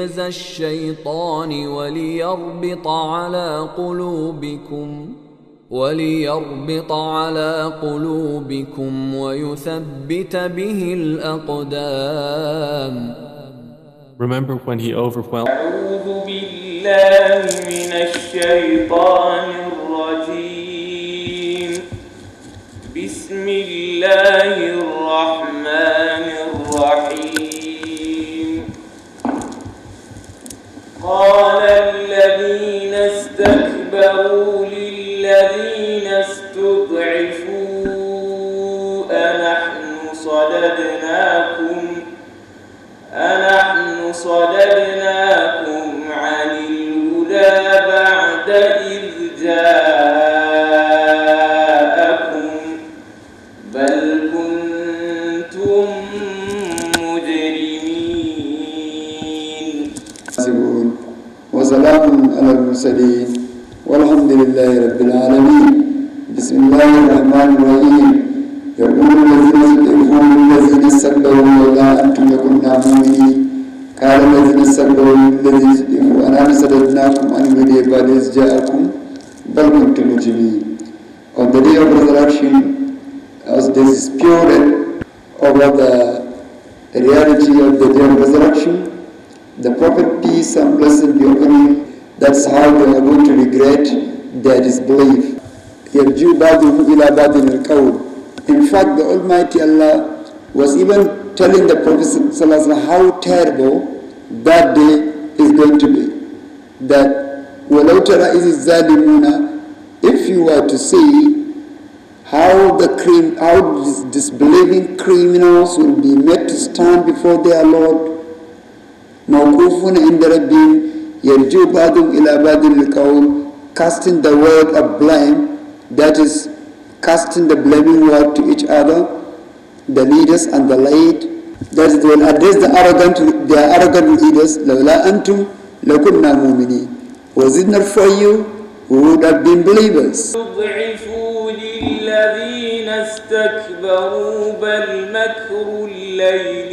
الشيطان وليربط على قلوبكم ويثبت به الأقدام. Remember when he overwhelmed. أعوذ بالله من الشيطان الرجيم. بسم الله الرحمن الرحيم. قال الذين استكبروا للذين استضعفوا أنحن صددناكم عن الهدى بعد إذ جاءكم بل كنتم مجرمين. وسلام على المرسلين والحمد لله رب العالمين. بسم الله الرحمن الرحيم. يقول الذين استضعفوا للذين استكبروا لولا أنتم لكنا مؤمنين قال الذين استكبروا للذين استضعفوا أنحن صددناكم عن الهدى بعد إذ جاءكم بل كنتم مجرمين. On the day of resurrection, as they disputed over the reality of the day of resurrection, the Prophet, peace and blessing be upon him, that's how they are going to regret their disbelief. يَرْجُوا بَعْضُهُمْ إِلَى بَعْضٍ الْقَوْلِ. In fact, the Almighty Allah was even telling the Prophet ﷺ how terrible that day is going to be. That وَلَوْ تَرَى إِذِ الظَّالِمُونَ, if you were to see how disbelieving criminals will be made to stand before their Lord, موقوفون عند ربهم يرجو بعضهم إلى بعض القول, casting the word of blame, that is casting the blaming word to each other, the leaders and the late, that is they will address their arrogant leaders. لولا أنتم لكنا مؤمنين. Was it not for you, we would have been believers. يضعفوا للذين استكبروا بل مكر الليل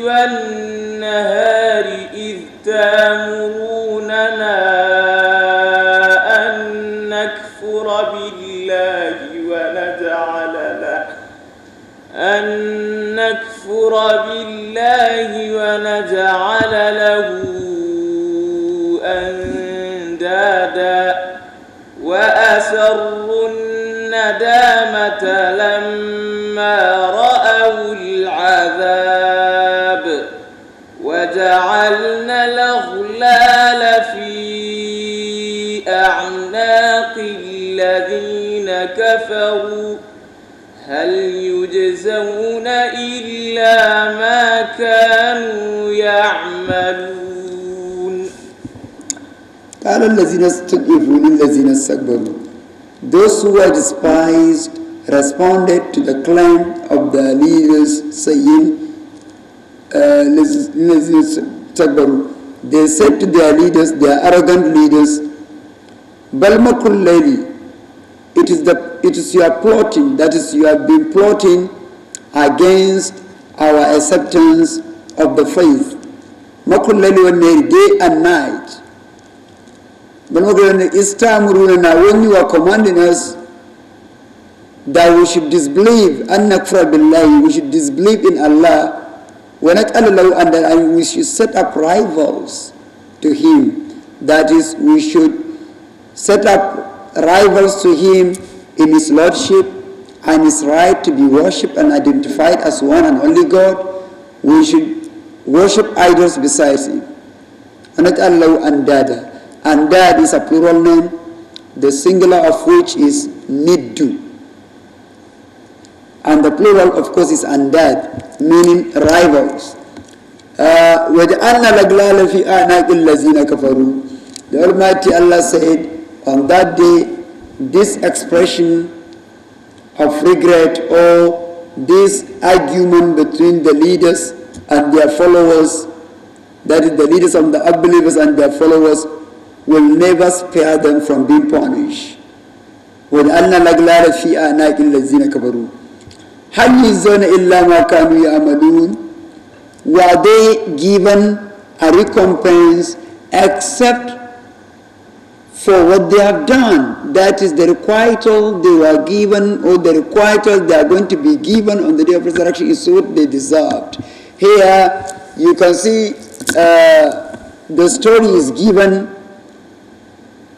والنهار إذ تأمروننا أن نكفر بالله ونجعل له أندادا وأسروا الندامة لما رأوا العذاب وجعلنا الأغلال في أعناق الذين كفروا هل يجزون إلا ما كانوا يعملون. قال الذين استضعفوا للذين استكبروا. Those who were despised responded to the claim of the leaders, saying, they said to their leaders, their arrogant leaders, Bal makul layli, it is your plotting, that is, you have been plotting against our acceptance of the faith. Makul layli wa nayli, day and night. When you are commanding us that we should disbelieve, we should disbelieve in Allah, and we should set up rivals to Him. That is, we should set up rivals to Him in His Lordship and His right to be worshipped and identified as one and only God. We should worship idols besides Him. Andad is a plural name, the singular of which is niddu. And the plural, of course, is andad, meaning rivals. The Almighty Allah said, on that day, this expression of regret or this argument between the leaders and their followers, that is the leaders of the unbelievers and their followers, will never spare them from being punished. هل يجزون إلا ما كانوا يعملون? Were they given a recompense except for what they have done? That is the requital they were given, or the requital they are going to be given on the day of resurrection is what they deserved. Here you can see the story is given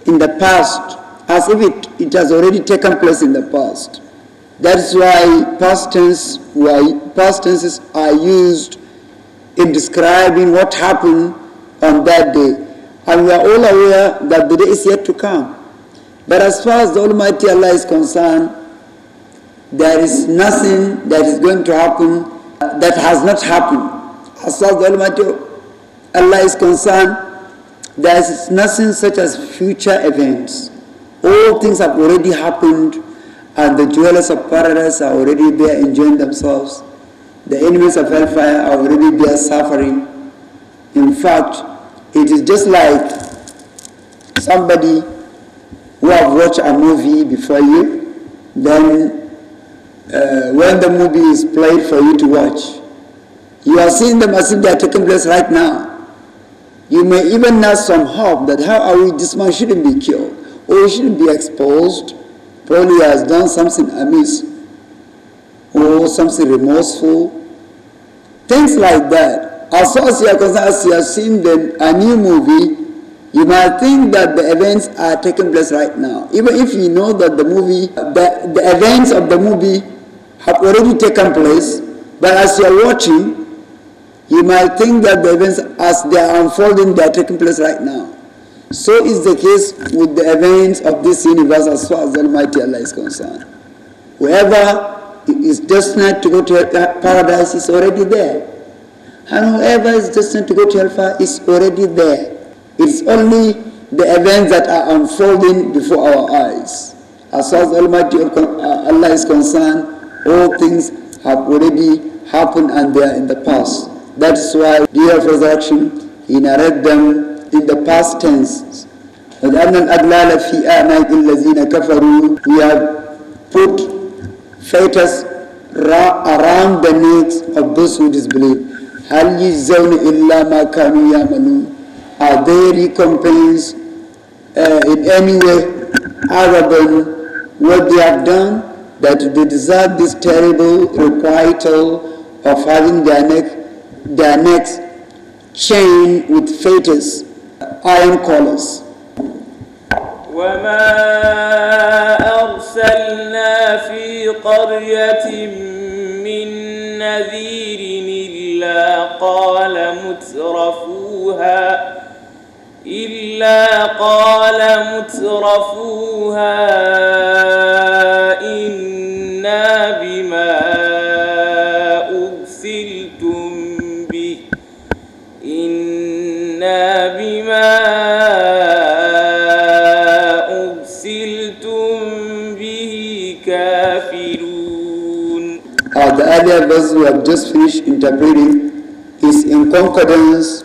in the past as if it has already taken place in the past. That's why past tenses are used in describing what happened on that day. And we are all aware that the day is yet to come. But as far as the Almighty Allah is concerned, there is nothing that is going to happen that has not happened. As far as the Almighty Allah is concerned, there is nothing such as future events. All things have already happened, and the dwellers of paradise are already there enjoying themselves. The enemies of hellfire are already there suffering. In fact, it is just like somebody who have watched a movie before you, then when the movie is played for you to watch, you are seeing them as if they are taking place right now. You may even have some hope that this man shouldn't be killed, or he shouldn't be exposed. Probably he has done something amiss, or something remorseful. Things like that. As far as you are concerned, as you have seen a new movie, you might think that the events are taking place right now. Even if you know that the events of the movie have already taken place, but as you are watching, you might think that the events as they are unfolding, they are taking place right now. So is the case with the events of this universe as far as the Almighty Allah is concerned. Whoever is destined to go to paradise is already there. And whoever is destined to go to hellfire is already there. It's only the events that are unfolding before our eyes. As far as the Almighty Allah is concerned, all things have already happened and they are in the past. That's why the day of resurrection, he narrated them in the past tense. وَجَعَلْنَا الْأَغْلَالَ فِي أَعْنَاقِ الَّذِينَ كَفَرُوا. We have put fetters around the necks of those who disbelieve. هَلْ يُجْزَوْنَ إِلَّا مَا كَانُوا يَعْمَلُونَ. Are they recompensed in any way other than what they have done? That they deserve this terrible requital of having their necks chained with fetters, iron collars. وما أرسلنا في قرية من نذير إلا قال مترفوها إنا بما أرسلتم به كافرون. The earlier verse we have just finished interpreting is in concordance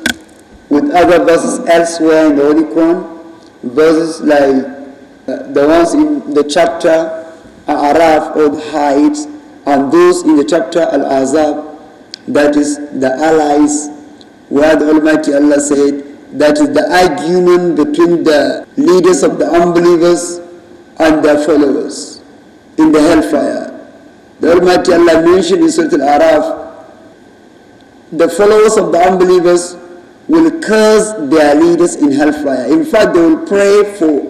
with other verses elsewhere in the Holy Quran, verses like the ones in the chapter Al-Araf or the Heights, and those in the chapter Al-Azab, that is the allies, where the Almighty Allah said that is the argument between the leaders of the unbelievers and their followers in the hellfire. The Almighty Allah mentioned in Surat Al-Araf, the followers of the unbelievers will curse their leaders in hellfire. In fact, they will pray for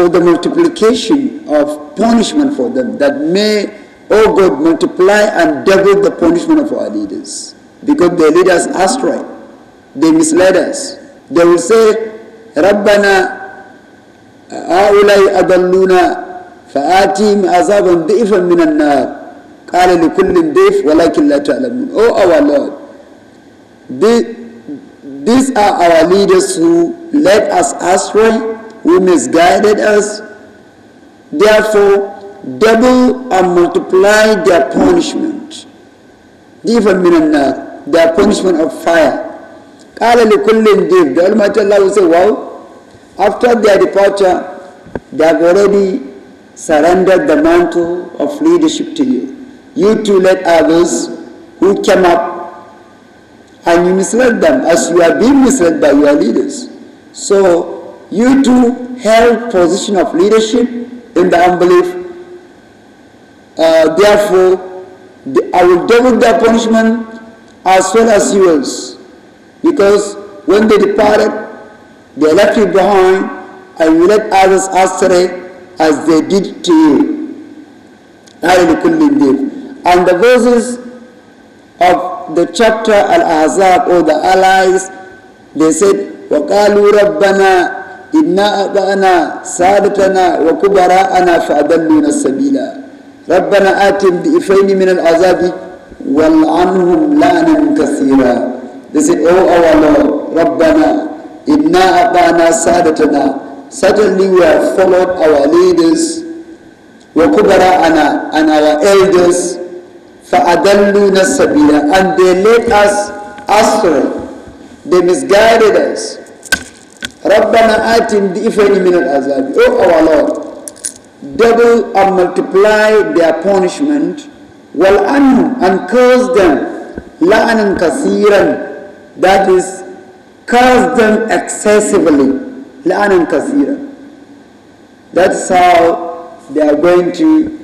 the multiplication of punishment for them, that may, oh God, multiply and double the punishment of our leaders, because their leaders astray, they misled us. They will say, Rabbana هؤلاء أضلونا فآتهم عذابا ضعفا من النار قال لكل ضعف ولكن لا تعلمون. Oh our Lord, these are our leaders who led us astray, who misguided us. Therefore, double and multiply their punishment. ضعفا من النار, their punishment of fire. قال لكل ضعف. The Almighty Allah will say, wow, after their departure, they have already surrendered the mantle of leadership to you. You too led others who came up and you misled them as you are being misled by your leaders. So you too held position of leadership in the unbelief. Therefore, I will double their punishment as well as yours. Because when they departed, they left you behind and you led others astray as they did to you. And the verses of the chapter Al-Ahzab, or the allies, they said, وَقَالُوا رَبَّنَا إِنَّا أَطَعْنَا سَادَتَنَا وَكُبَرَاءَنَا فَأَضَلُّونَا السَّبِيلَ رَبَّنَا آتِهِمْ ضِعْفَيْنِ مِنَ الْعَذَابِ وَالْعَنْهُمْ لَعْنًا كَثِيرًا. They said, Oh our Lord, رَبَّنَا إِنَّا أَطَعْنَا سَادَتَنَا. Certainly we have followed our leaders, وَكُبَرَاءَنَا, and our elders, فَأَضَلُّونَا السَّبِيلَ, and they led us astray. They misguided us. رَبَّنَا آتِهِمْ ضِعْفَيْنِ مِنَ الْعَذَابِ. Oh our Lord, double and multiply their punishment, وَالْعَنْهُمْ, and curse them, لَعْنًا كَثِيرًا, that is, curse them excessively, لَعْنًا كَثِيرًا. That's how they are going to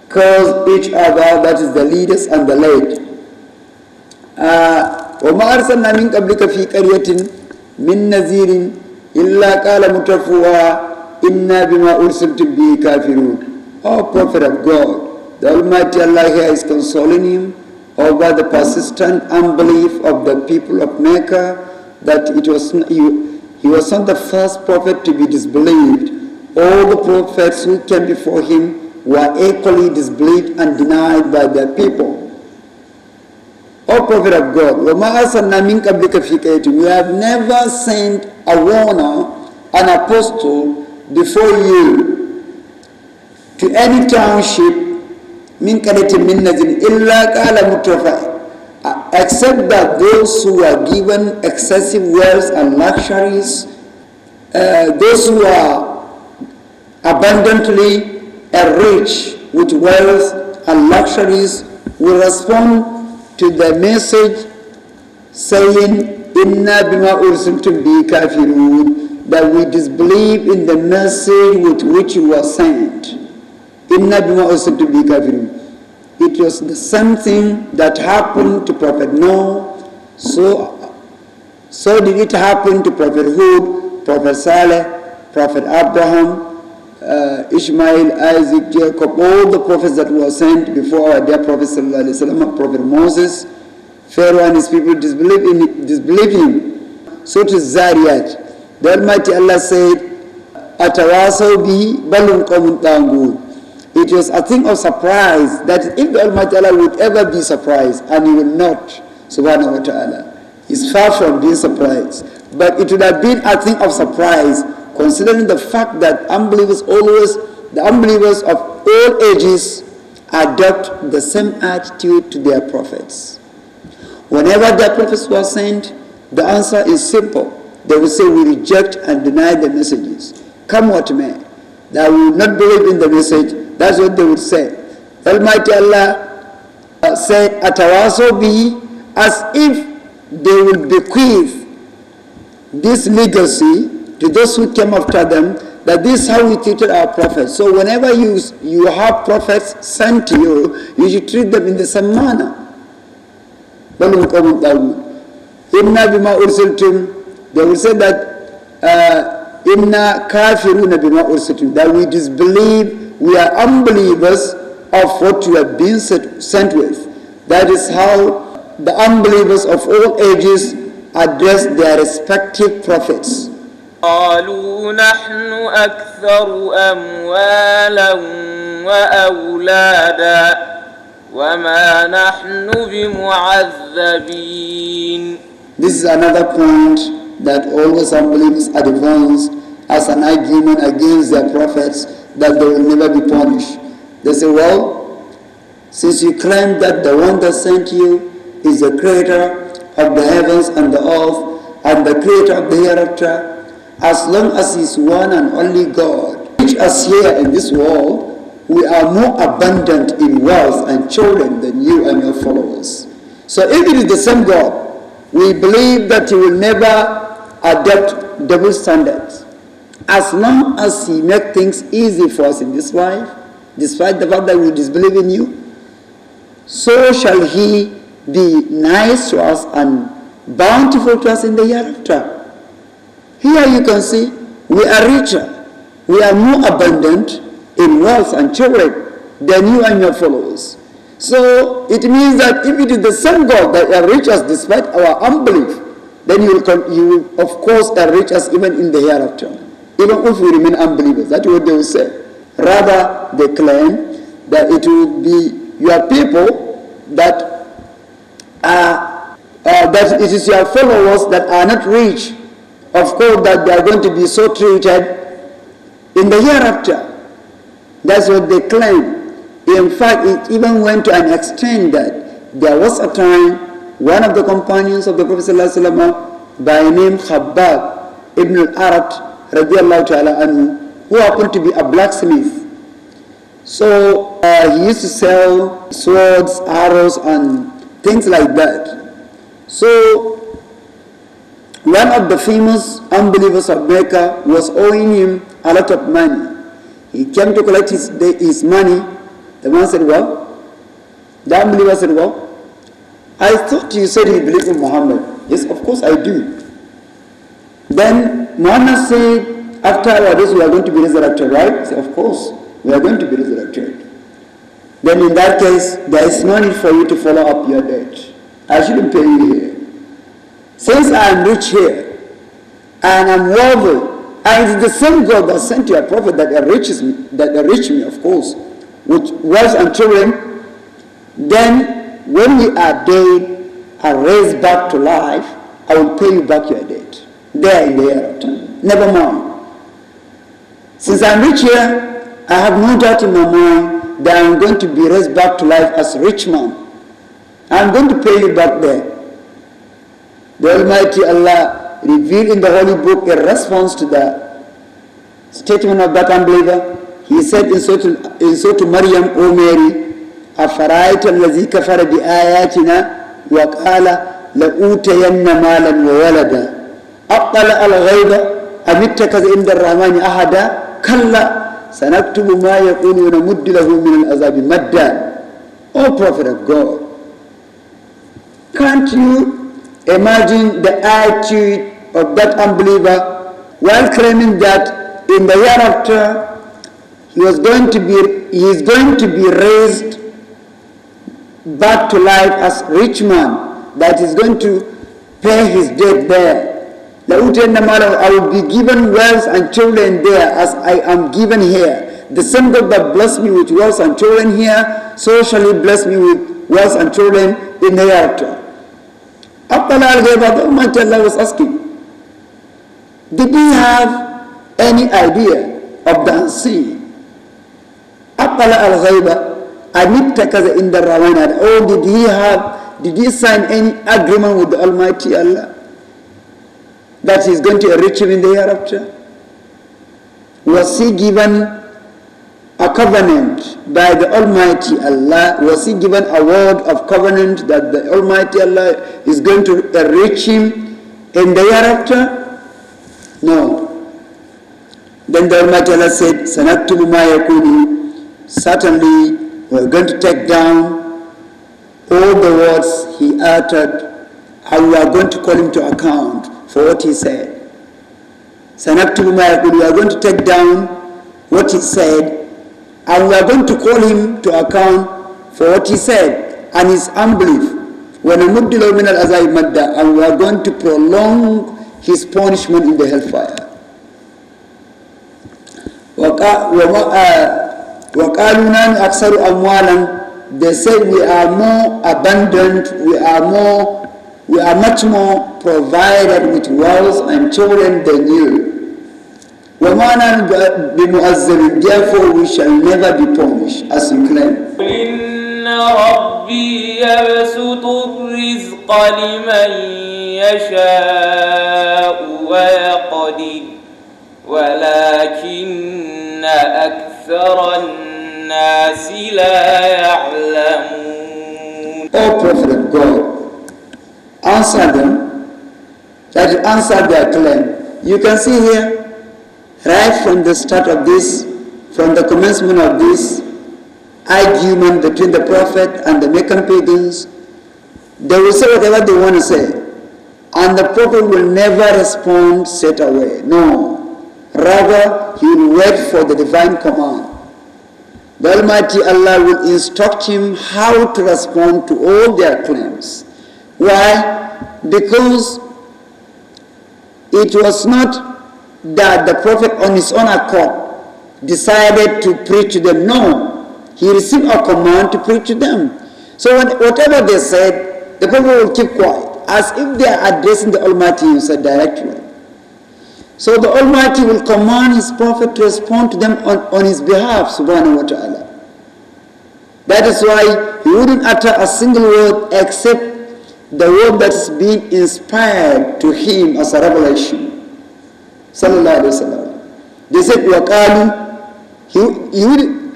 curse each other, that is the leaders and the led. وَمَا أَرْسَلْنَا مِنْ قَبْلِكَ فِي قَرْيَةٍ مِنْ نَذِيرٍ إِلَّا قَالَ مُتْرَفُوهَا إِنَّا بِمَا أُرْسِلْتُمْ بِهِ كَافِرُونَ. O Prophet of God, the Almighty Allah here is consoling him over the persistent unbelief of the people of Mecca, that he was not the first prophet to be disbelieved. All the prophets who came before him were equally disbelieved and denied by their people. O Prophet of God, وَمَا أَرْسَلْنَا مِنْ قَبْلِكَ فِي قَرْيَةٍ. We have never sent a warner, an apostle before you to any township, مِنْ قَرْيَةٍ مِنْ نَذِيرٍ إِلَّا قَالَ مُتْرَفُوهَا, except that those who are given excessive wealth and luxuries, those who are abundantly enriched with wealth and luxuries, will respond to the message saying, Inna bima ursiltum bi kafirun, that we disbelieve in the message with which you were sent. Inna bima ursiltum bi kafirun. It was the same thing that happened to Prophet Noah, so did it happen to Prophet Hud, Prophet Saleh, Prophet Abraham, Ishmael, Isaac, Jacob, all the prophets that were sent before our dear Prophet sallallahu alaihi wasallam, Prophet Moses. Pharaoh and his people disbelieved him. So to Zariyat, the Almighty Allah said, Atawasaw bihi balum qawmun ta'ngud. It was a thing of surprise that if the Almighty Allah would ever be surprised, and He will not, subhanahu wa ta'ala, He's far from being surprised. But it would have been a thing of surprise, considering the fact that the unbelievers of all ages adopt the same attitude to their prophets. Whenever their prophets were sent, the answer is simple. They will say, we reject and deny the messages. Come what may. That we will not believe in the message. That's what they would say. Almighty Allah said, Atawasaw bihi, as if they would bequeath this legacy to those who came after them, that this is how we treated our prophets. So whenever you have prophets sent to you, you should treat them in the same manner. Inna bima ursiltum, they will say that Inna kafiruna bima ursiltum, that we disbelieve, we are unbelievers of what you have been sent with. That is how the unbelievers of all ages address their respective prophets. قالوا نحن أكثر أموالا وأولادا وما نحن بمعذبين. This is another point that always unbelievers advance as an argument against their prophets, that they will never be punished. They say, well, since you claim that the one that sent you is the creator of the heavens and the earth and the creator of the hereafter, as long as He's one and only God, reach us here in this world, we are more abundant in wealth and children than you and your followers. So if it is the same God, we believe that He will never adopt double standards. As long as He makes things easy for us in this life, despite the fact that we disbelieve in you, so shall He be nice to us and bountiful to us in the hereafter. Here you can see we are richer, we are more abundant in wealth and children than you and your followers. So it means that if it is the same God that enrich us despite our unbelief, then you will of course enrich us even in the hereafter, even if we remain unbelievers. That's what they will say. Rather, they claim that it will be your people that that it is your followers that are not rich. Of course, that they are going to be so treated in the hereafter. That's what they claim. In fact, it even went to an extent that there was a time one of the companions of the Prophet ﷺ by name Khabbab ibn al-Arat radiallahu ta'ala anhu, who happened to be a blacksmith. So he used to sell swords, arrows, and things like that. So one of the famous unbelievers of Mecca was owing him a lot of money. He came to collect his money. The man said, well, the unbeliever said, well, I thought you said you believe in Muhammad. Yes, of course I do. Then Muhammad said, after our days we are going to be resurrected, right? He said, of course, we are going to be resurrected. Then in that case, there is no need for you to follow up your debt. I shouldn't pay you here. Since I am rich here, and I'm worthy, and it is the same God that sent your prophet that enriches me, of course, with wealth and children, then when we are dead and raised back to life, I will pay you back your debt. There in the hereafter. Never mind. Since I'm rich here, I have no doubt in my mind that I'm going to be raised back to life as a rich man. I'm going to pay you back there. The Almighty Allah revealed in the Holy Book a response to the statement of that unbeliever. He said in Surah Maryam, O Mary, أَفَرَأَيْتَ الَّذِي كَفَرَ بِآيَاتِنَا وَقَالَ لَأُوتَيَنَّ مَالًا وَوَلَدًا أَطَّلَعَ الْغَيْبَ أَمِ اتَّخَذَ عِندَ الرَّحْمَنِ أَحَدًا كَلَّا سَنَكْتُبُ مَا يَقُولُ وَنَمُدُّ لَهُ مِنَ الْعَذَابِ مَدًّا. O Prophet of God, can't you imagine the attitude of that unbeliever while claiming that in the hereafter he is going to be raised back to life as rich man, that is going to pay his debt there. I will be given wealth and children there as I am given here. The same God that blessed me with wealth and children here, so shall He bless me with wealth and children in the hereafter. The Almighty Allah was asking, did he have any idea of the unseen? Or did he sign any agreement with the Almighty Allah that He is going to enrich him in the hereafter? Was he given a covenant by the Almighty Allah? Was he given a word of covenant that the Almighty Allah is going to enrich him in the hereafter? No. Then the Almighty Allah said, "Sanaktubu ma yakunu." Certainly, we are going to take down all the words he uttered, and we are going to call him to account for what he said. Sanaktubu ma yakunu. We are going to take down what he said, and we are going to call him to account for what he said and his unbelief. وَنَمُدُّ لَهُ مِنَ الْعَذَابِ مَدًّا. And we are going to prolong his punishment in the hellfire. وَقَالُوا نَحْنُ أَكْثَرُ أَمْوَالًا. They said we are more abundant, we are much more provided with wealth and children than you. وَمَا نَحْنُ بِمُعَذَّبِينَ. Therefore we shall never be punished, as you claim. إِنَّ رَبِّي يَبْسُطُ الرِّزْقَ لِمَن يَشَاءُ وَيَقْدِرُ وَلَكِنَّ أكثر الناس لا يعلمون. O Prophet of God, answer them, that you answer their claim. You can see here, right from the start of this, from the commencement of this argument between the Prophet and the Meccan pagans, they will say whatever they want to say, and the Prophet will never respond straight away. No. Rather, he will wait for the divine command. The Almighty Allah will instruct him how to respond to all their claims. Why? Because it was not that the Prophet on his own accord decided to preach to them. No. He received a command to preach to them. So whatever they said, the Prophet will keep quiet, as if they are addressing the Almighty himself directly. So the Almighty will command his Prophet to respond to them on his behalf, subhanahu wa ta'ala. That is why he wouldn't utter a single word except the word that is being inspired to him as a revelation. Sallallahu alayhi wa sallam. They said, waqalu.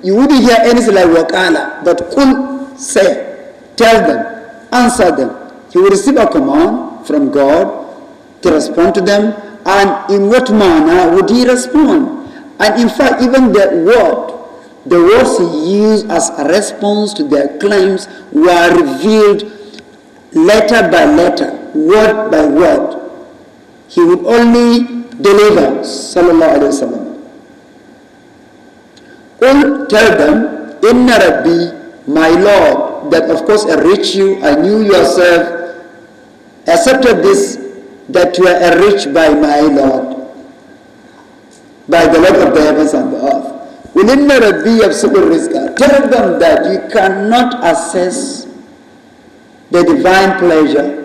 You wouldn't hear anything like waqala, but kul, say, tell them, answer them. He will receive a command from God to respond to them, and in what manner would he respond? And in fact, even the words he used as a response to their claims were revealed letter by letter, word by word. He would only deliver, sallallahu alayhi wa sallam. Tell them, Inna Rabbi, my Lord, that of course enrich you, and you yourself accepted this, that you are enriched by my Lord, by the Lord of the heavens and the earth. Inna Rabbi yabsutur rizqa. Tell them that you cannot assess the divine pleasure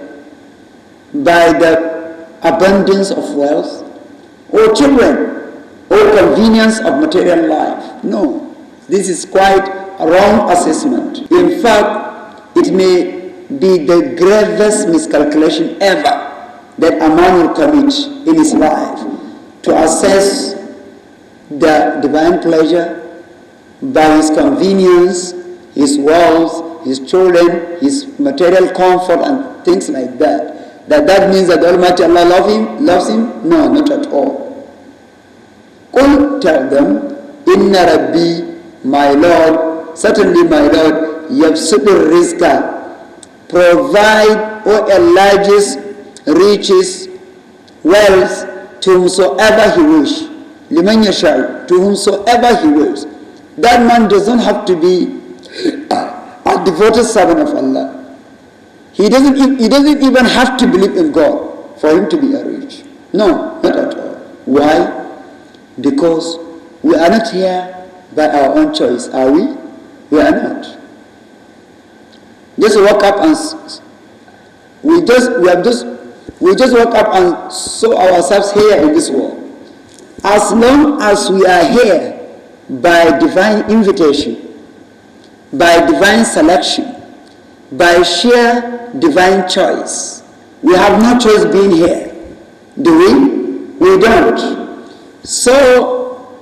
by the abundance of wealth, or children, or convenience of material life. No, this is quite a wrong assessment. In fact, it may be the gravest miscalculation ever that a man will commit in his life, to assess the divine pleasure by his convenience, his wealth, his children, his material comfort, and things like that. That means that the Almighty Allah loves him? No, not at all. Tell them, Inna Rabbi, my Lord, certainly my Lord, yabsutur rizqa, provide or enlarges riches, wealth to whomsoever he wish. Liman yasha, to whomsoever he wills. That man doesn't have to be a devoted servant of Allah. He doesn't even have to believe in God for him to be a rich. No, not at all. Why? Because we are not here by our own choice, are we? We are not. Just woke up and we just woke up and saw ourselves here in this world. As long as we are here by divine invitation, by divine selection, by sheer divine choice, we have no choice being here. Do we? We don't. So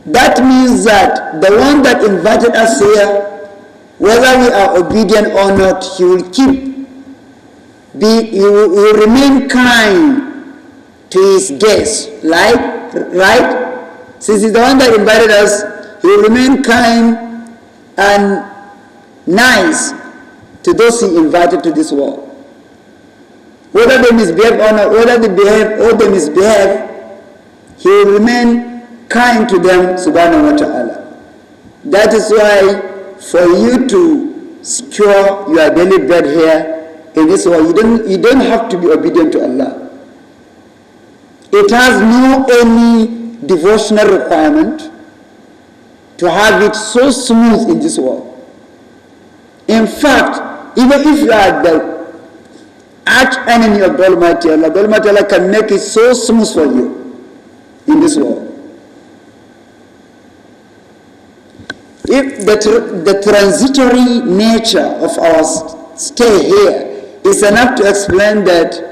that means that the one that invited us here, whether we are obedient or not, he will remain kind to his guests, right? Since he's the one that invited us, he will remain kind and nice to those he invited to this world. Whether they misbehave or not, whether they behave or they misbehave, he will remain kind to them, subhanahu wa ta'ala. That is why for you to secure your daily bread here in this world, you don't have to be obedient to Allah. It has no any devotional requirement to have it so smooth in this world. In fact, even if you are the arch enemy of the Almighty Allah can make it so smooth for you in this world. If the transitory nature of our stay here is enough to explain that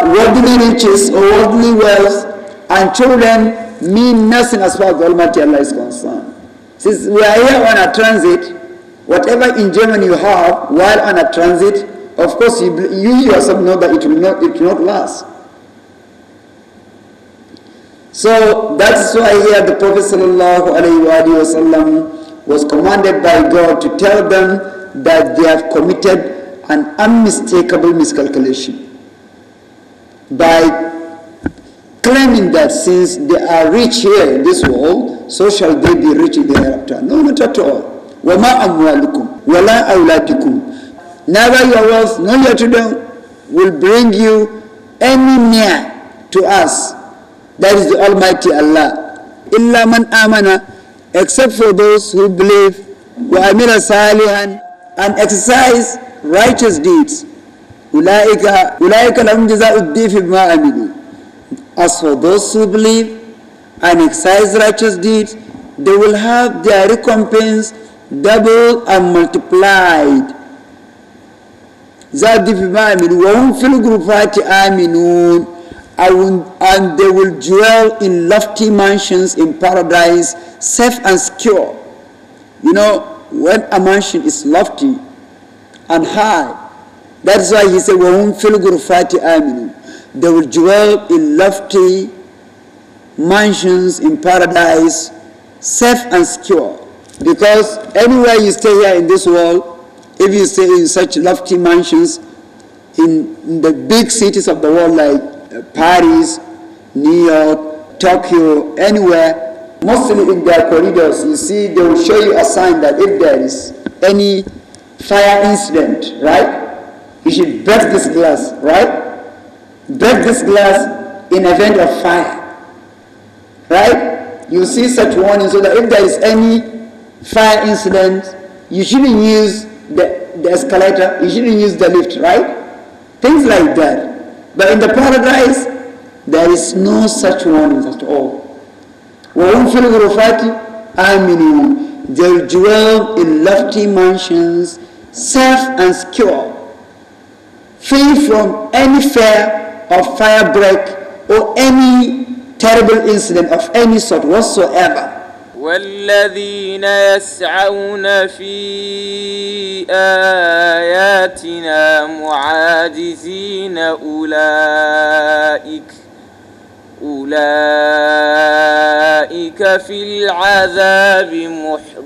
worldly riches or worldly wealth and children mean nothing as far as the Almighty Allah is concerned. Since we are here on a transit, whatever enjoyment you have while on a transit, of course you yourself know that it will not last. So that's why here the Prophet ﷺ was commanded by God to tell them that they have committed an unmistakable miscalculation by claiming that since they are rich here in this world, so shall they be rich in the hereafter. No, not at all. وَمَا أَمْوَالُكُمْ وَلَا أَوْلَادُكُمْ. Neither your wealth nor your children will bring you any near to us. That is the Almighty Allah. إِلَّا مَنْ آمَنَ, except for those who believe, وَأَمِلَ صَالِحًا, and exercise righteous deeds. أُولَٰئِكَ لَهُمْ جَزَاءُ الضِّعْفِ بِمَا عَمِلُوا. As for those who believe and exercise righteous deeds, they will have their recompense doubled and multiplied. ذَا الضِّعْفِ بِمَا عَمِلُوا وَهُمْ فِي الْغُرُفَاتِ آمِنُونَ. And they will dwell in lofty mansions in paradise, safe and secure. You know, when a mansion is lofty and high, that's why he said, وَهُمْ فِي الْغُرُفَاتِ آمِنُونَ. They will dwell in lofty mansions in paradise, safe and secure. Because anywhere you stay here in this world, if you stay in such lofty mansions in the big cities of the world like Paris, New York, Tokyo, anywhere, mostly in their corridors, you see, they will show you a sign that if there is any fire incident, right, you should break this glass, right? Break this glass in event of fire, right? You see such warning so that if there is any fire incident, you shouldn't use the escalator, you shouldn't use the lift, right? Things like that. But in the paradise, there is no such warnings at all. وَهُمْ فِي الْغُرُفَاتِ آمِنُونَ. They will dwell in lofty mansions, safe and secure, free from any fear of fire break or any terrible incident of any sort whatsoever. والذين يسعون في آياتنا معاجزين أولئك في العذاب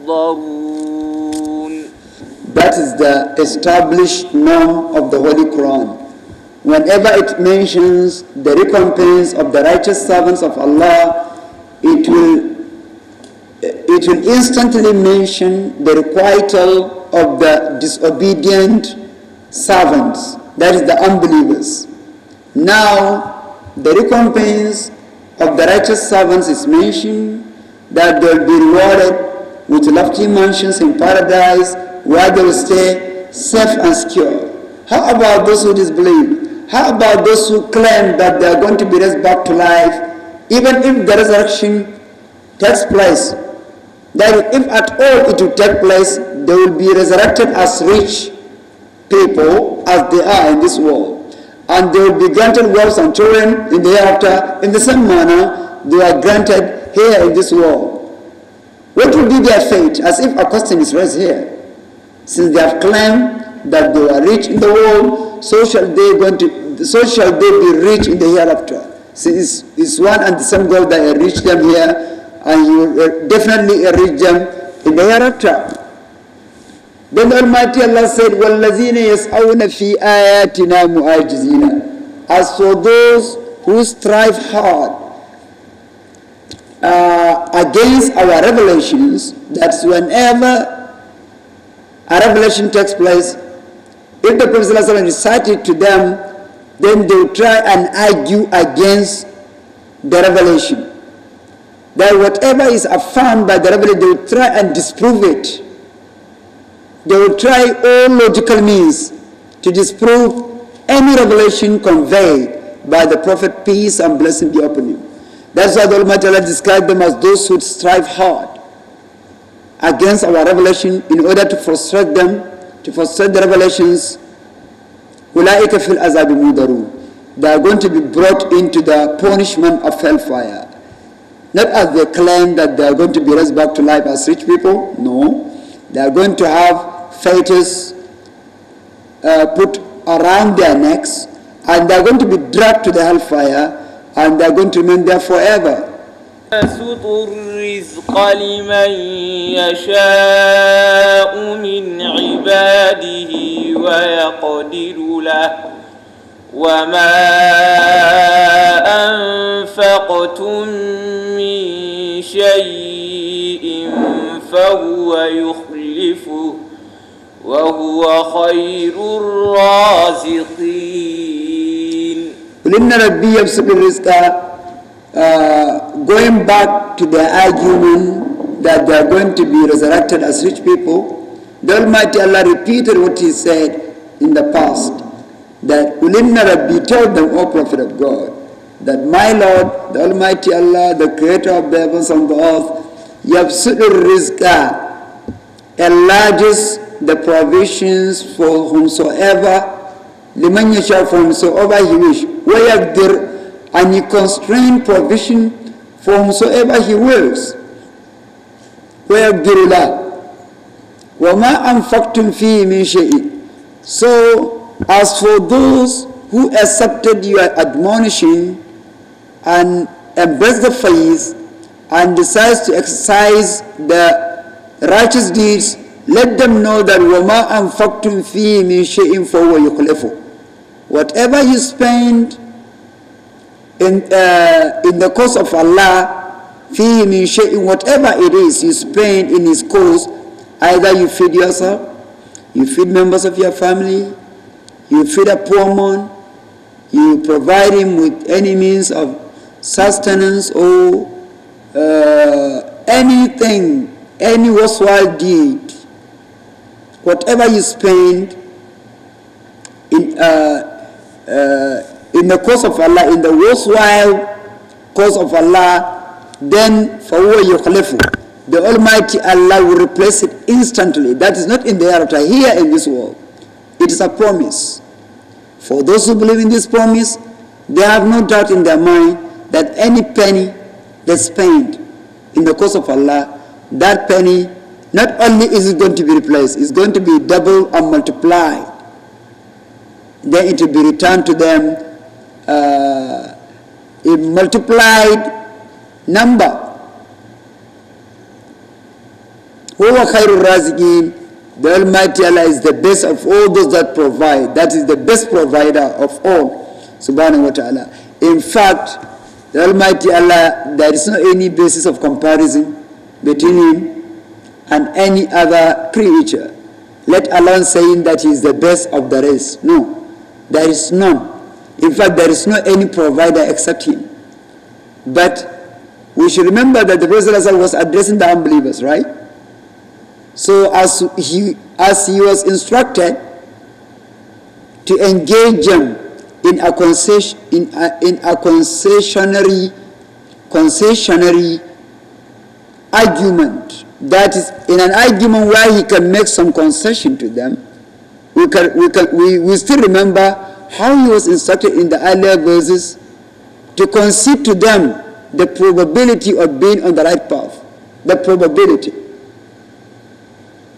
محضرون. That is the established norm of the Holy Quran. Whenever it mentions the recompense of the righteous servants of Allah, it will instantly mention the requital of the disobedient servants, that is the unbelievers. Now, the recompense of the righteous servants is mentioned, that they will be rewarded with lofty mansions in paradise where they will stay safe and secure. How about those who disbelieve? How about those who claim that they are going to be raised back to life, even if the resurrection takes place? That if at all it will take place, they will be resurrected as rich people as they are in this world. And they will be granted wealth and children in the hereafter in the same manner they are granted here in this world. What will be their fate? As if a question is raised here. Since they have claimed that they are rich in the world, so shall they be rich in the hereafter. Since it's one and the same God that enriched them here, and you will definitely enrich them in the hereafter. Then the Almighty Allah said, وَالَّذِينَ يَسْعَوْنَ فِي آيَاتِنَا مُعَاجِزِينَ. As for those who strive hard against our revelations, that's whenever a revelation takes place, if the Prophet ﷺ recited to them, then they will try and argue against the revelation. That whatever is affirmed by the revelation, they will try and disprove it. They will try all logical means to disprove any revelation conveyed by the Prophet, peace and blessing be upon him. That's why the Almighty Allah described them as those who strive hard against our revelation in order to frustrate them, to frustrate the revelations. أُولَٰئِكَ فِي الْعَذَابِ مُحْضَرُونَ. they are going to be brought into the punishment of hellfire. Not as they claim that they are going to be raised back to life as rich people. No. They are going to have fetters put around their necks, and they are going to be dragged to the hellfire, and they are going to remain there forever. يبسط الرزق لمن يشاء من عباده ويقدر له وما أنفقتم من شيء فهو يخلفه وهو خير الرازقين. قل إن ربي يبسط الرزق. Going back to the argument that they are going to be resurrected as rich people, the Almighty Allah repeated what He said in the past, that Ulinna Rabbi, told them, O Prophet of God, that my Lord, the Almighty Allah, the Creator of the heavens and the earth, Yabsudur Rizqa, enlarges the provisions for whomsoever, liman yasha, for whomsoever He wish, wayagdir, and He constrained provision for whomsoever He wills. وَيَقْدِرُ لَهُ وَمَا أَنْفَقْتُمْ فِيهِ مِنْ شَيْءٍ. So, as for those who accepted your admonition and embraced the faith and decides to exercise the righteous deeds, let them know that وَمَا أَنْفَقْتُمْ فِيهِ مِنْ شَيْءٍ فَهُوَ يُخْلِفُهُ. Whatever you spend in the cause of Allah, فِيهِ مِنْ شَيْءٍ, whatever it is you spend in His cause, either you feed yourself, you feed members of your family, you feed a poor man, you provide him with any means of sustenance or anything, any worthwhile deed, whatever you spend in the cause of Allah, in the worthwhile cause of Allah, then فَهُوَ يُخْلِفُ, the Almighty Allah will replace it instantly. That is not in the hereafter, here in this world. It is a promise. For those who believe in this promise, they have no doubt in their mind that any penny they spend in the cause of Allah, that penny, not only is it going to be replaced, it's going to be doubled and multiplied. Then it will be returned to them in multiplied number. Huwa khairur raziqin, the Almighty Allah is the best of all those that provide. That is the best provider of all, subhanahu wa ta'ala. In fact, the Almighty Allah, there is no any basis of comparison between Him and any other creature, let alone saying that He is the best of the rest. No, there is none. In fact, there is no any provider except Him. But we should remember that the Prophet was addressing the unbelievers, right? So as he was instructed to engage them in a concessionary argument, that is, in an argument where he can make some concession to them, we still remember how he was instructed in the earlier verses to concede to them the probability of being on the right path. The probability.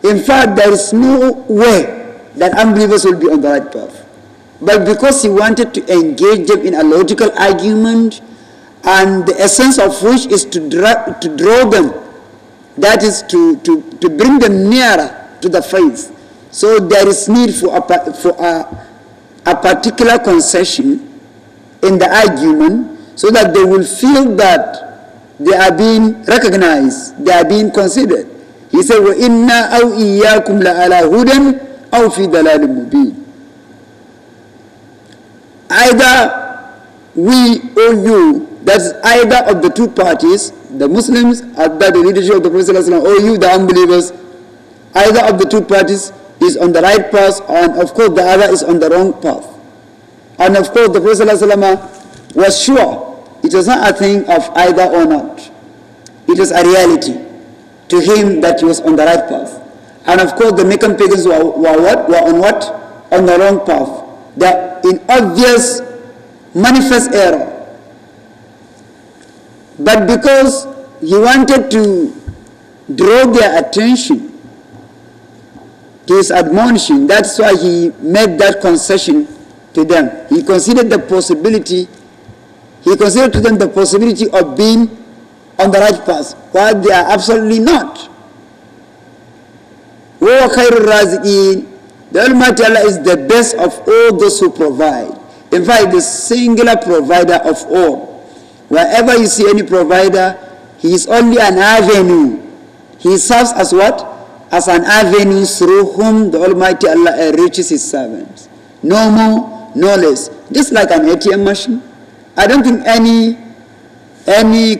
In fact, there is no way that unbelievers will be on the right path. But because he wanted to engage them in a logical argument, and the essence of which is to draw them, that is to bring them nearer to the faith. So there is need for a particular concession in the argument, so that they will feel that they are being recognized, they are being considered. He said, وَإِنَّا أَوْ إِيَّاكُمْ لَعَلَى هُدًى أَوْ فِي ضَلَالٍ مُبِينٍ. Either we or you, that's either of the two parties, the Muslims under the leadership of the Prophet ﷺ, or you, the unbelievers, either of the two parties is on the right path, and of course the other is on the wrong path. And of course the Prophet ﷺ was sure it was not a thing of either or not. It was a reality to him that he was on the right path. And of course the Meccan pagans were on what? On the wrong path. They are in obvious manifest error. But because he wanted to draw their attention to his admonition, that's why he made that concession to them. He considered to them the possibility of being on the right path, while they are absolutely not. The Almighty Allah is the best of all those who provide. In fact, the singular provider of all. Wherever you see any provider, he is only an avenue. He serves as what? As an avenue through whom the Almighty Allah enriches his servants. No more, no less. Just like an ATM machine. I don't think any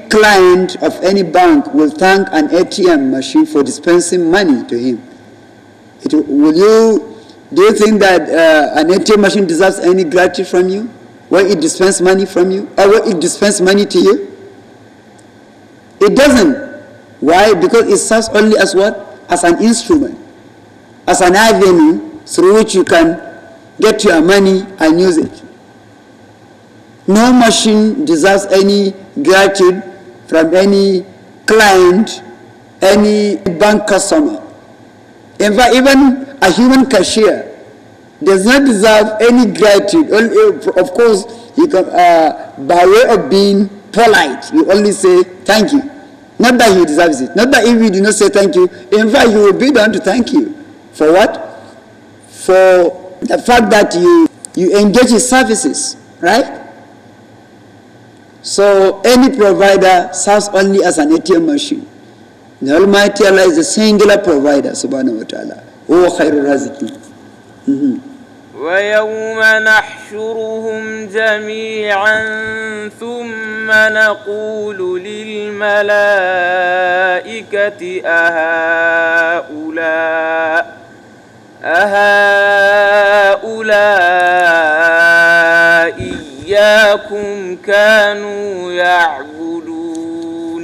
client of any bank will thank an ATM machine for dispensing money to him. Do you think that an ATM machine deserves any gratitude from you when it dispenses money from you, or when it dispenses money to you? It doesn't. Why? Because it serves only as what? As an instrument, as an avenue through which you can get your money and use it. No machine deserves any gratitude from any client, any bank customer. In fact, even a human cashier does not deserve any gratitude. Of course, you can, by way of being polite, you only say thank you. Not that he deserves it. Not that if you do not say thank you, in fact, he will be done to thank you. For what? For the fact that you engage in services, right? So any provider serves only as an ATM machine. The Almighty Allah is the singular provider, subhanahu wa ta'ala. Oh, khairul raziqin. ويوم نحشرهم جميعا ثم نقول للملائكة أهؤلاء إياكم كانوا يعبدون.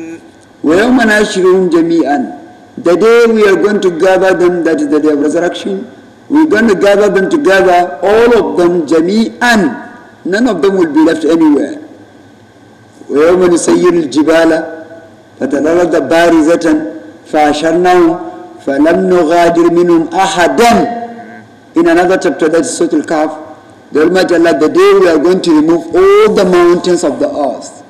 ويوم نحشرهم جميعا. The day we are going to gather them, that is the day of resurrection, we're going to gather them together, all of them, jami'an. None of them will be left anywhere. وَيَوْمَ نُسَيِّرُ الْجِبَالَ فَتَرَى الْأَرْضَ بَارِزَةً فَحَشَرْنَاهُمْ فَلَمْ نُغَادِرْ مِنْهُمْ أَحَدًا. In another chapter, that's Surat Al-Kahf, the Almighty Allah, the day we are going to remove all the mountains of the earth.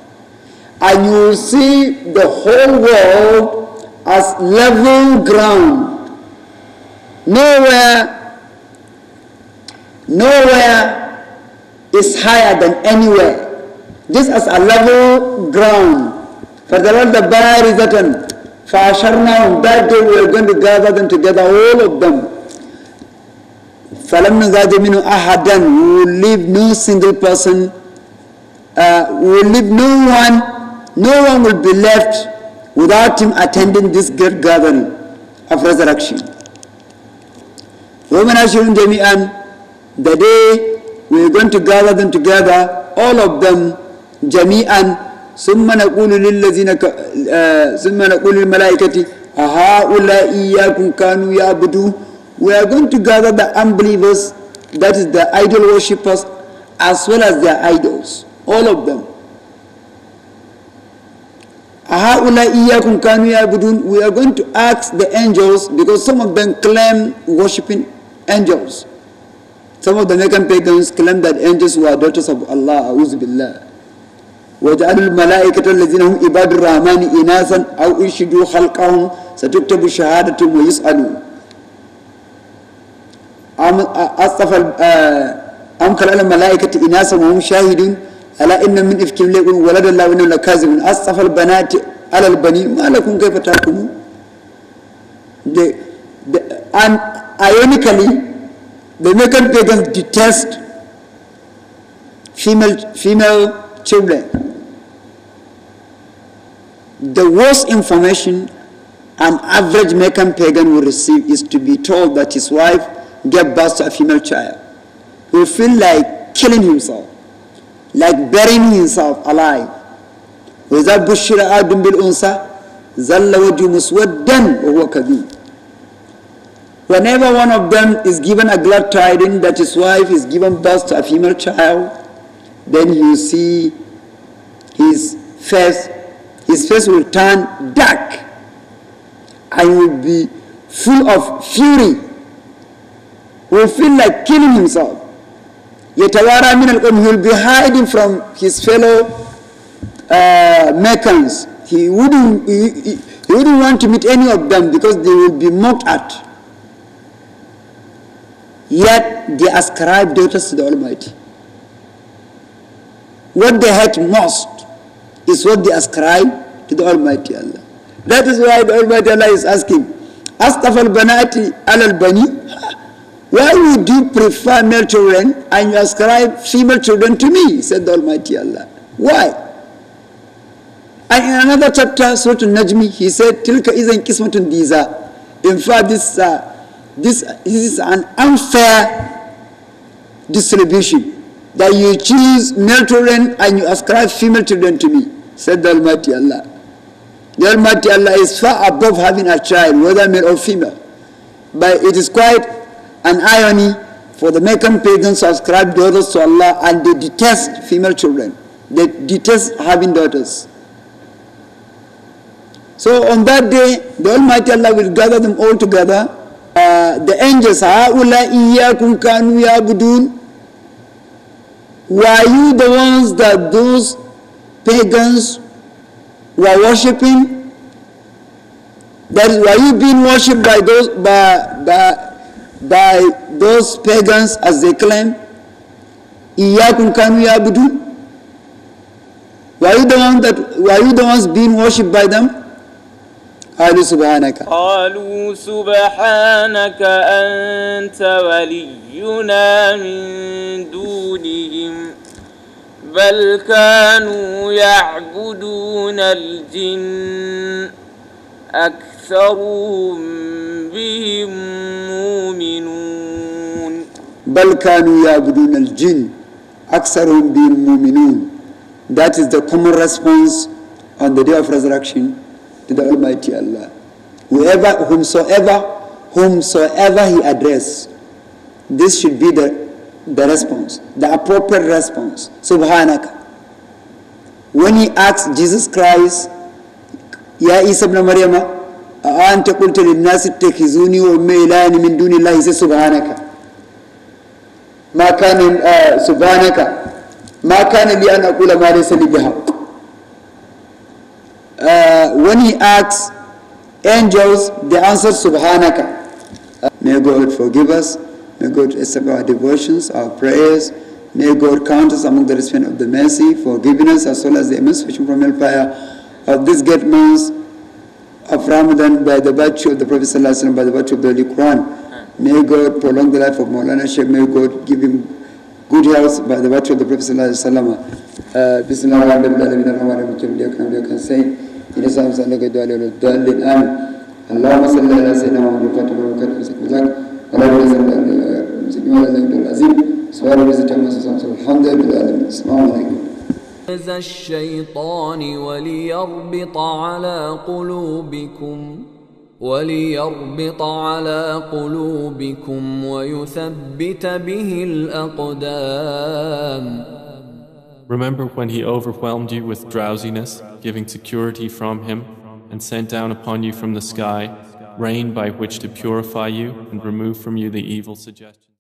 And you will see the whole world as level ground. Nowhere is higher than anywhere. This is a level ground. فَذَرَلْ the barizatan فَأَشَرْنَاهُمْ. That day we are going to gather them together, all of them. فَلَمْ نُغَادِرْ مِنْهُ أَحَدًا. We will leave no single person. We will leave no one. No one will be left without him attending this great gathering of resurrection. وَمَنْ أَشْرُونَ جَمِيعًا. The day we are going to gather them together, all of them, جَمِيعًا. ثُمَّ نَقُولُ لِلْمَلَائِكَةِ أَهَؤُلَاءِ إِيَّاكُمْ كَانُوا يَعْبُدُونَ. We are going to gather the unbelievers, that is the idol worshippers, as well as their idols, all of them. أَهَؤُلَاءِ إِيَّاكُمْ كَانُوا يَعْبُدُونَ. We are going to ask the angels, because some of them claim worshipping angels. Some of the Meccan pagans claim that angels were daughters of Allah. A'udhu billah. وَجَعَلُوا الْمَلَائِكَةَ الَّذِينَ هُمْ عِبَادُ الرَّحْمَنِ إِنَاثًا أَوْ أُنشِدُوا خَلْقَهُمْ سَتُكْتَبُ شَهَادَتُهُمْ وَيُسْأَلُونَ أَمْ خَلَقَ الْمَلَائِكَةَ إِنَاثًا وَهُمْ شَاهِدُونَ أَلَا إِنَّ مِنْ إِفْكِهِمْ لَيَقُولُونَ وَلَدَ اللَّهُ وَإِنَّهُمْ لَكَاذِبُونَ أَصْطَفَى الْبَنَاتِ عَلَى الْبَنِينَ مَا لَكُمْ كَيْفَ تَحْكُمُونَ. And ironically, the Meccan pagans detest female children. The worst information an average Meccan pagan will receive is to be told that his wife gave birth to a female child. He will feel like killing himself, like burying himself alive. وَإِذَا بُشِّرَ أَحَدٌ بِالْأُنْثَى ظَلَّ وَجْهُهُ مُسْوَدًّا وَهُوَ كَظِيمٌ. Whenever one of them is given a glad tidings that his wife is given birth to a female child, then you see his face will turn dark and will be full of fury, will feel like killing himself. Yatawara min al-qawm, he will be hiding from his fellow Meccans. He wouldn't want to meet any of them because they will be mocked at. Yet they ascribe daughters to the Almighty. What they hate most is what they ascribe to the Almighty Allah. That is why the Almighty Allah is asking, Astafal banati alal bani. Why would you prefer male children and you ascribe female children to me? Said the Almighty Allah. Why? And in another chapter, Surat al-Najmi, he said, Tilka izan kismatun diza. In fact, this is an unfair distribution, that you choose male children and you ascribe female children to me, said the Almighty Allah. The Almighty Allah is far above having a child, whether male or female. But it is quite an irony for the Meccan pagans to ascribe daughters to Allah, and they detest female children. They detest having daughters. So on that day, the Almighty Allah will gather them all together. The angels, Ha'ula iyyakum kanu ya'budun. Were you the ones that those pagans were worshipping? That is, were you being worshipped by those pagans as they claim? Iyyakum kanu ya'budun. Were you the ones being worshipped by them? قالوا سبحانك أنت ولينا من دونهم بل كانوا يعبدون الجن أكثرهم بهم مؤمنون بل كانوا يعبدون الجن أكثرهم بهم مؤمنون. That is the common response on the day of resurrection to the Almighty Allah. Whomsoever he address, this should be the response, the appropriate response. Subhanaka. When he asks Jesus Christ, Ya Isa ibn Maryam, anta qulta lin-nasi ittakhizuni wa ummi ilahan min duni Allah, he says Subhanaka. Subhanaka. Ma kana li an aqula ma laysa li bihaq. When he asks angels, they answer Subhanaka. May God forgive us. May God accept our devotions, our prayers. May God count us among the recipient of the mercy, forgiving us as well as the emancipation from hellfire of this great month of Ramadan by the virtue of the Prophet ﷺ, by the virtue of the Holy Quran. May God prolong the life of Maulana Sheikh. May God give him good health by the virtue of the Prophet ﷺ. اللهم صل على سيدنا محمد وعلى اله وصحبه وسلم. الحمد لله. السلام عليكم. الشيطان وليربط على قلوبكم ويثبت به الأقدام. Remember when he overwhelmed you with drowsiness, giving security from him, and sent down upon you from the sky rain by which to purify you and remove from you the evil suggestions.